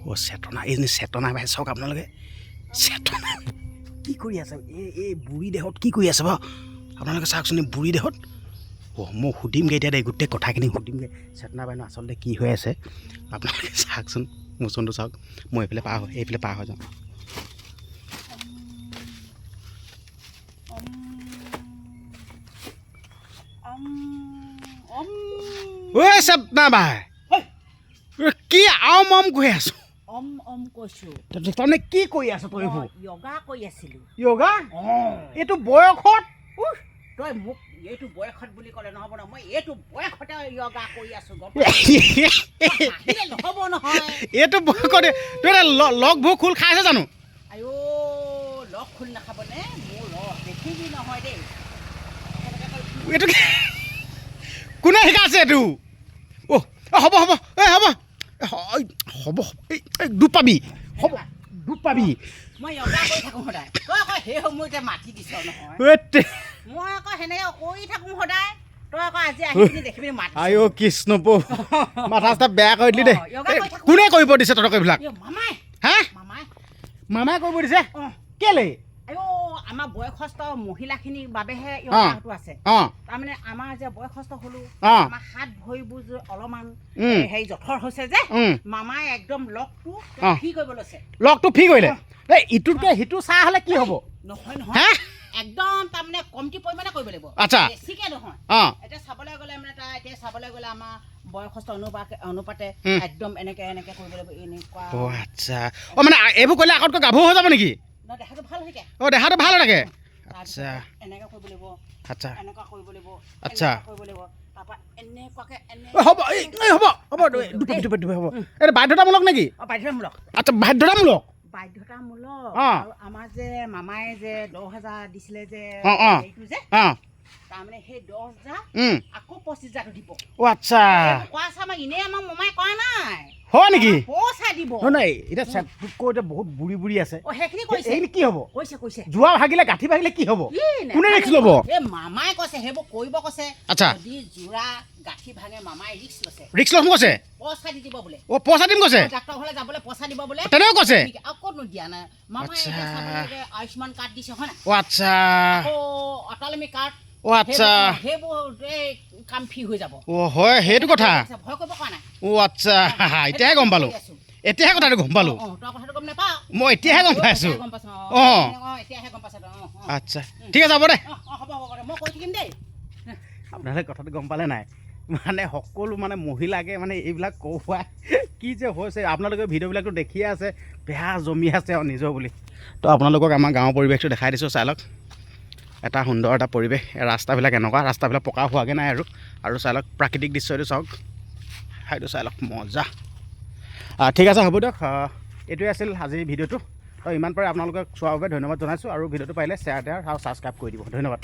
ও চেতনা এই চেতনা ভাই চাওক আপোনালোকে চেতনা কি কৰি আছে এই বুঢ়ী দেহত কি কৰি আছে বাৰু আপোনালোকে চাওকচোন এই বুঢ়ী দেহত মই সুধিমগৈ এতিয়া দেই গোটেই কথাখিনি সুধিমগৈ চেতনা বাইদেউ আচলতে কি হৈ আছে আপোনালোকে চাওকচোন মোচনটো চাওক মই এইফালে পাৰ হৈ যাওঁ ঐ চেতনা বাই কি আম কৈ আছো কৈছোঁ তাৰমানে কি কৰি আছ তই এইবোৰ য়োগা কৰি আছিলোঁ য়োগা এইটো বয়সত তই মোক এইটো বয়সত বুলি ক'লে নহ'ব নহয় মই এইটো বয়সতে য়োগা কৰি আছোঁ নহ'ব নহয় এইটো বয়সত তই লগ ভোগ খোল খাই আছে জানো আইঅ লগ খোল নাখাবনে মোৰ লগ দেখিবি নহয় দেই এইটো কোনে শিকাইছে এইটো হ'ব দুখ পাবি হ'ব দুখ পাবি মই য়োগা কৰি থাকোঁ সদায় তই আকৌ সেই সময়তে মাতি দিছ নহয় মই আকৌ সেনেকৈ কৰি থাকোঁ সদায় তই আকৌ আজি আহি পিনি দেখিবি মাতি আইঅ কৃষ্ণ মাথা চাথা বেয়া কৰি দিলি দেই কোনে কৰিব দিছে তহঁতক এইবিলাক মামাই হা মামাই কৰিব দিছে কেলে আইঅ আমাৰ বয়সস্থ মহিলাখিনিৰ বাবেহে য়োগাটো আছে তাৰমানে আমাৰ যে বয়সস্থ হ'লো আমাৰ হাত ভৰিবোৰ যে অলপমান হেৰি জঠৰ হৈছে যে মামাই একদম লগটো ফ্ৰী কৰিব লৈছে লগটো ফ্ৰী কৰিলে এই ইটোতকৈ সিটো চাহ হ'লে কি হ'ব নহয় নহয় একদম তাৰমানে কমটি পৰিমাণে কৰিব লাগিব আচ্ছা বেছিকে নহয় এতিয়া চাবলৈ গ'লে মানে তাৰ এতিয়া চাবলৈ গ'লে আমাৰ বয়সস্থ অনুপাতে একদম এনেকে কৰিব লাগিব এনেকুৱা আচ্ছা মানে এইবোৰ কৰিলে আগতকৈ গাভৰু হৈ যাব নেকি দেখাটো ভাল হৈ থাকে দেখাটো ভাল হৈ থাকে আচ্ছা এনেকে কৰিব লাগিব আচ্ছা এনেকুৱা কৰিব লাগিব আচ্ছা কৰিব লাগিব তাৰপৰা এনেকুৱাকে হ'ব হ'ব এইটো বাধ্যতামূলক নেকি বাধ্যতামূলক আচ্ছা বাধ্যতামূলক আৰু আমাৰ যে মামাই যে 10,000 দিছিলে যে এইটো যে তাৰমানে সেই 10,000 আকৌ 25,000 দিব আচ্ছা কোৱা আমাক এনেই আমাক মামাই কোৱা নাই হয় নেকি পইচা দিব নাই এতিয়া এতিয়া বহুত বুঢ়ী আছে সেইখিনি কৈছে এই কি হ'ব কৈছে যোৱা ভাগিলে গাঁঠি ভাগিলে কি হ'ব কোনে ৰিক্স ল'ব এই মামাই কৈছে সেইবোৰ কৰিব কৈছে আচ্ছা যদি যোৰা গাঁঠি ভাঙে মামাই ৰিক্স লৈছে ৰিক্স ল'ম কৈছে পইচা দি দিব বোলে পইচা দিম কৈছে ডাক্তৰ ঘৰলৈ যাবলৈ পইচা দিব বোলে তেনেও কৈছে আৰু ক'তনো দিয়া নাই মামাই আয়ুষ্মান কাৰ্ড দিছে হয় নাই আচ্ছা আকৌ অটল কাৰ্ড আচ্ছা সেইবোৰ কাম ফ্ৰী হৈ যাব হয় সেইটো কথা ভয় কৰিব পৰা নাই আচ্ছা এতিয়াহে গম পালোঁ এতিয়াহে কথাটো গম পালোঁ কথাটো গম নাপাওঁ মই এতিয়াহে গম পাইছোঁ এতিয়াহে গম পাইছোঁ আচ্ছা ঠিক আছে হ'ব দে হ'ব মই কৈ থাকিম দেই আপোনালোকে কথাটো গম পালে নাই মানে সকলো মানে মহিলাকে মানে এইবিলাক কওঁৱাই কি যে হৈছে আপোনালোকে ভিডিঅ'বিলাকতো দেখিয়ে আছে বেয়া জমি আছে আৰু নিজৰ বুলি তো আপোনালোকক আমাৰ গাঁৱৰ পৰিৱেশটো দেখাই দিছোঁ চাই লওক এটা সুন্দৰ এটা পৰিৱেশ ৰাস্তাবিলাক এনেকুৱা ৰাস্তাবিলাক পকা হোৱাগৈ নাই আৰু চাই লওক প্ৰাকৃতিক দৃশ্যটো চাওক সেইটো চাই লওক মজা ঠিক আছে হ'ব দিয়ক এইটোৱে আছিল আজিৰ ভিডিঅ'টো তো ইমান পাৰে আপোনালোকক চোৱাৰ বাবে ধন্যবাদ জনাইছোঁ আৰু ভিডিঅ'টো পাৰিলে শ্বেয়াৰ আৰু ছাবস্ক্ৰাইব কৰি দিব ধন্যবাদ